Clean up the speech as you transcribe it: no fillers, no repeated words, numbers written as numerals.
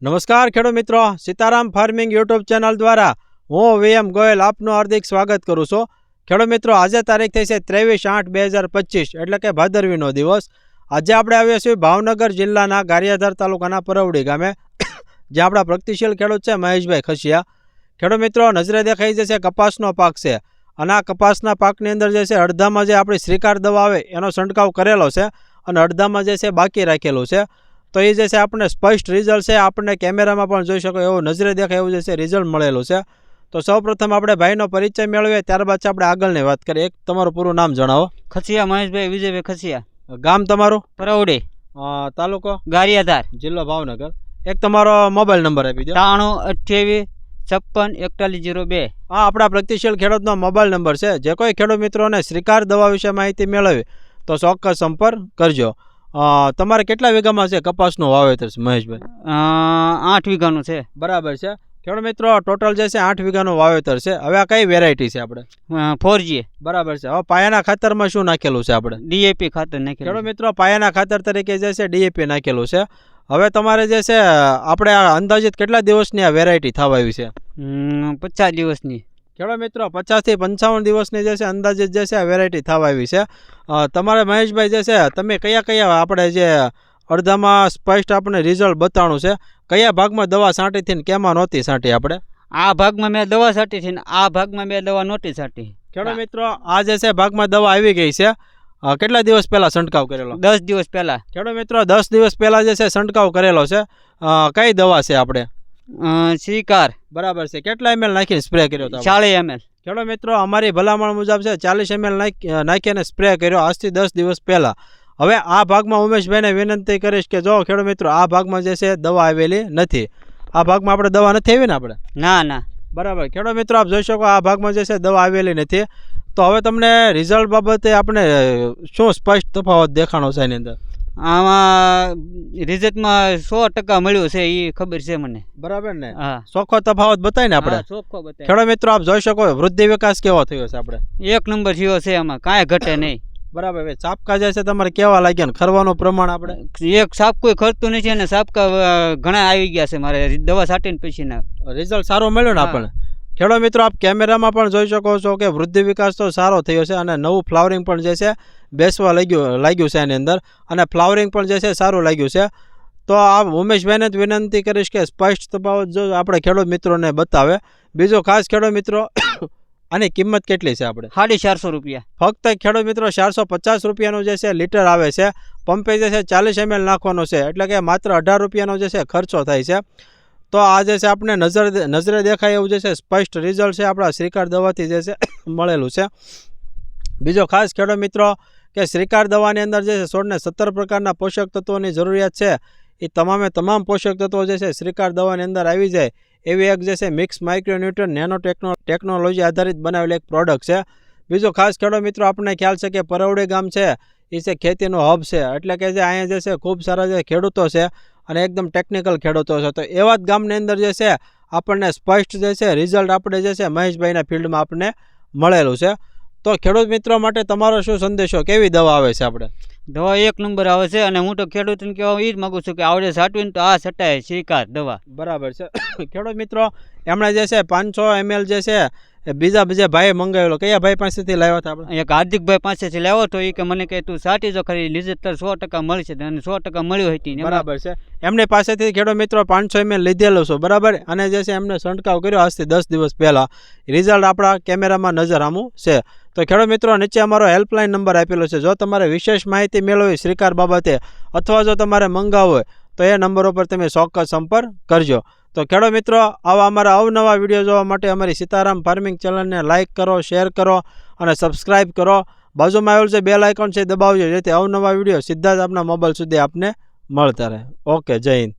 નમસ્કાર ખેડૂત મિત્રો, સીતારામ ફાર્મિંગ યુટ્યુબ ચેનલ દ્વારા હું VM ગોયલ આપનું હાર્દિક સ્વાગત કરું છું. ખેડૂત મિત્રો, આજે તારીખ થઈ છે 23/8/2025 એટલે કે ભાદરવીનો દિવસ. આજે આપણે આવીએ છીએ ભાવનગર જિલ્લાના ગારિયાધાર તાલુકાના પરવડી ગામે, જે આપણા પ્રગતિશીલ ખેડૂત છે મહેશભાઈ ખસિયા. ખેડૂત મિત્રો, નજરે દેખાઈ જશે કપાસનો પાક છે અને આ કપાસના પાકની અંદર જે છે અડધામાં જે આપણી શ્રીકાર દવા આવે એનો છંટકાવ કરેલો છે અને અડધામાં જે છે બાકી રાખેલું છે. તો એ જે છે આપણને સ્પષ્ટ રિઝલ્ટ છે, આપણને કેમેરામાં પણ જોઈ શકો એવું નજરે દેખાય એવું જે છે રિઝલ્ટ મળેલું છે. તો સૌપ્રથમ આપણે ભાઈનો પરિચય મેળવીએ, ત્યારબાદ આપણે આગળની વાત કરીએ. એક તમારું પૂરું નામ જણાવો. ખસિયા મહેશભાઈ વિજયભાઈ ખસિયા. ગામ તમારું? પરવડી. તાલુકો? ગારિયાધાર. જિલ્લો ભાવનગર. એક તમારો મોબાઈલ નંબર આપી દો. 9328564102. હા, આપણા પ્રગતિશીલ ખેડૂતનો મોબાઈલ નંબર છે. જે કોઈ ખેડૂત મિત્રોને શ્રીકાર દવા વિશે માહિતી મેળવી તો ચોક્કસ સંપર્ક કરજો. તમારે કેટલા વીઘામાં છે કપાસનું વાવેતર છે મહેશભાઈ? 8 વીઘાનું છે. બરાબર છે. ખેડૂત મિત્રો, ટોટલ જે છે 8 વીઘાનું વાવેતર છે. હવે આ કઈ વેરાયટી છે આપણે? 4G. બરાબર છે. હવે પાયાના ખાતરમાં શું નાખેલું છે આપણે? DAP ખાતર નાખેલું. ખેડૂત મિત્રો, પાયાના ખાતર તરીકે જે છે DAP નાખેલું છે. હવે તમારે જે છે આપણે આ અંદાજિત કેટલા દિવસની આ વેરાયટી થવા આવી છે? 50 દિવસની. ખેડૂત મિત્રો, 50 થી 55 દિવસની જે છે અંદાજિત જે છે આ વેરાયટી થવા આવી છે. તમારે મહેશભાઈ જે છે તમે કયા આપણે જે અડધામાં સ્પષ્ટ આપણે રિઝલ્ટ બતાવવાનું છે, કયા ભાગમાં દવા છાંટી હતી ને કેમાં નહોતી છાંટી આપણે? આ ભાગમાં મેં દવા છાંટી હતી ને આ ભાગમાં મેં દવા નહોતી છાંટી. ખેડૂત મિત્રો, આ જે છે ભાગમાં દવા આવી ગઈ છે. કેટલા દિવસ પહેલા છંટકાવ કરેલો? 10 દિવસ પહેલા. ખેડૂત મિત્રો, 10 દિવસ પહેલા જે છે છંટકાવ કરેલો છે. કઈ દવા છે આપણે? શ્રીકાર. બરાબર છે. કેટલા ml નાખીને સ્પ્રે કર્યો હતો? 40 ml. ખેડૂત મિત્રો, અમારી ભલામણ મુજબ છે 40 ml નાખીને સ્પ્રે કર્યો આજથી 10 દિવસ પહેલા. હવે આ ભાગમાં ઉમેશભાઈને વિનંતી કરીશ કે જો ખેડૂત મિત્રો, આ ભાગમાં જે છે દવા આવેલી નથી. આ ભાગમાં આપણે દવા નથી આવી ને આપણે? ના. બરાબર. ખેડૂત મિત્રો, આપ જોઈ શકો આ ભાગમાં જે છે દવા આવેલી નથી. તો હવે તમને રિઝલ્ટ બાબતે આપણે શું સ્પષ્ટ તફાવત દેખાણો છે એની અંદર? આમાં રિઝલ્ટમાં 100% મળ્યું છે એ ખબર છે મને. બરાબર ને? હા. ચોખ્ખો તફાવત બતાય ને આપણે? ચોખ્ખો બતાય. ખેડૂત મિત્રો, આપ જોઈ શકો વૃદ્ધિ વિકાસ કેવો થયો છે આપણે? 1 નંબર થયો છે, એમાં કાંઈ ઘટે નહીં. બરાબર. ચાપકા જે છે તમારે કેવા લાગ્યા ને ખરવાનું પ્રમાણ આપણે? એક સાપ કોઈ ખરતું નથી અને સાપકા ઘણા આવી ગયા છે મારે દવા છાંટીને પછીના. રિઝલ્ટ સારું મળ્યું ને આપણને? ખેડૂત મિત્રો, આપ કેમેરામાં પણ જોઈ શકો છો કે વૃદ્ધિ વિકાસ તો સારો થયો છે અને નવું ફ્લાવરિંગ પણ જે છે બેસવા લાગ્યું છે એની અંદર અને ફ્લાવરિંગ પણ જે છે સારું લાગ્યું છે. તો આ ઉમેશભાઈને જ વિનંતી કરીશ કે સ્પષ્ટ તફાવત જો આપણે ખેડૂત મિત્રોને બતાવે. બીજો ખાસ ખેડૂત મિત્રો, આની કિંમત કેટલી છે આપણે? 450 રૂપિયા. ફક્ત ખેડૂત મિત્રો 450 રૂપિયાનું જે છે લીટર આવે છે. પંપે જે છે 40 ml નાખવાનો છે, એટલે કે માત્ર 18 રૂપિયાનો જે છે ખર્ચો થાય છે. તો આ જે છે આપણે નજરે દેખાય એવું જે છે સ્પષ્ટ રિઝલ્ટ છે આપણા શ્રીકાર દવાથી જે છે મળેલું છે. બીજો ખાસ ખેડૂત મિત્રો કે શ્રીકાર દવાની અંદર જે છે 16 ને 17 પ્રકારના પોષક તત્વોની જરૂરિયાત છે. એ તમામ પોષક તત્વો જે છે શ્રીકાર દવાની અંદર આવી જાય એવી એક જે છે મિક્સ માઇક્રોન્યુટ્રન નેનો ટેકનોલોજી આધારિત બનાવેલી એક પ્રોડક્ટ છે. બીજો ખાસ ખેડૂત મિત્રો, આપણને ખ્યાલ છે કે પરવડી ગામ છે એ છે ખેતીનો હબ છે, એટલે કે જે અહીંયા જે છે ખૂબ સારા જે ખેડૂતો છે અને એકદમ ટેકનિકલ ખેડૂતો છે. તો એવા જ ગામની અંદર જે છે આપણને સ્પષ્ટ જે છે રિઝલ્ટ આપણે જે છે મહેશભાઈના ફિલ્ડમાં આપણને મળેલું છે. તો ખેડૂત મિત્રો માટે તમારો શું સંદેશો, કેવી દવા આવે છે આપણે? દવા 1 નંબર આવે છે અને હું તો ખેડૂતને કહેવા એ જ માગું છું કે આવડે છાંટવીને તો આ છટાય શ્રીકાર દવા. બરાબર છે. ખેડૂત મિત્રો, એમણે જે છે 500 ml જે છે બીજા ભાઈએ મંગાવેલો. કયા ભાઈ પાસેથી લાવ્યા હતા આપણે? એક હાર્દિકભાઈ પાસેથી લાવ્યો તો એ કે મને કે તું છાંટી જો ખરી, રિઝલ્ટ 100% મળશે અને 100% મળ્યું હતી. બરાબર છે. એમની પાસેથી ખેડૂત મિત્રો 500 ml લીધેલો છો. બરાબર. અને જે છે એમને છંટકાવ કર્યો આજથી 10 દિવસ પહેલા. રિઝલ્ટ આપણા કેમેરામાં નજર આમું છે. તો ખેડૂત મિત્રો, નીચે અમારો હેલ્પલાઇન નંબર આપેલો છે. જો તમારે વિશેષ માહિતી મેળવવી શ્રીકાર બાબતે અથવા જો તમારે મંગાવવું હોય તો એ નંબર ઉપર તમે ચોક્કસ સંપર્ક કરજો. તો ખેડૂત મિત્રો, આવા અમારા અવનવા વિડીયો જોવા માટે અમારી સીતારામ ફાર્મિંગ ચેનલને લાઇક કરો, શેર કરો અને સબસ્ક્રાઈબ કરો. બાજુમાં આવેલું છે બેલ આઇકોન છે, દબાવજો, જેથી અવનવા વિડીયો સીધા જ આપણા મોબાઈલ સુધી આપને મળતા રહે. ઓકે, જય હિન્દ.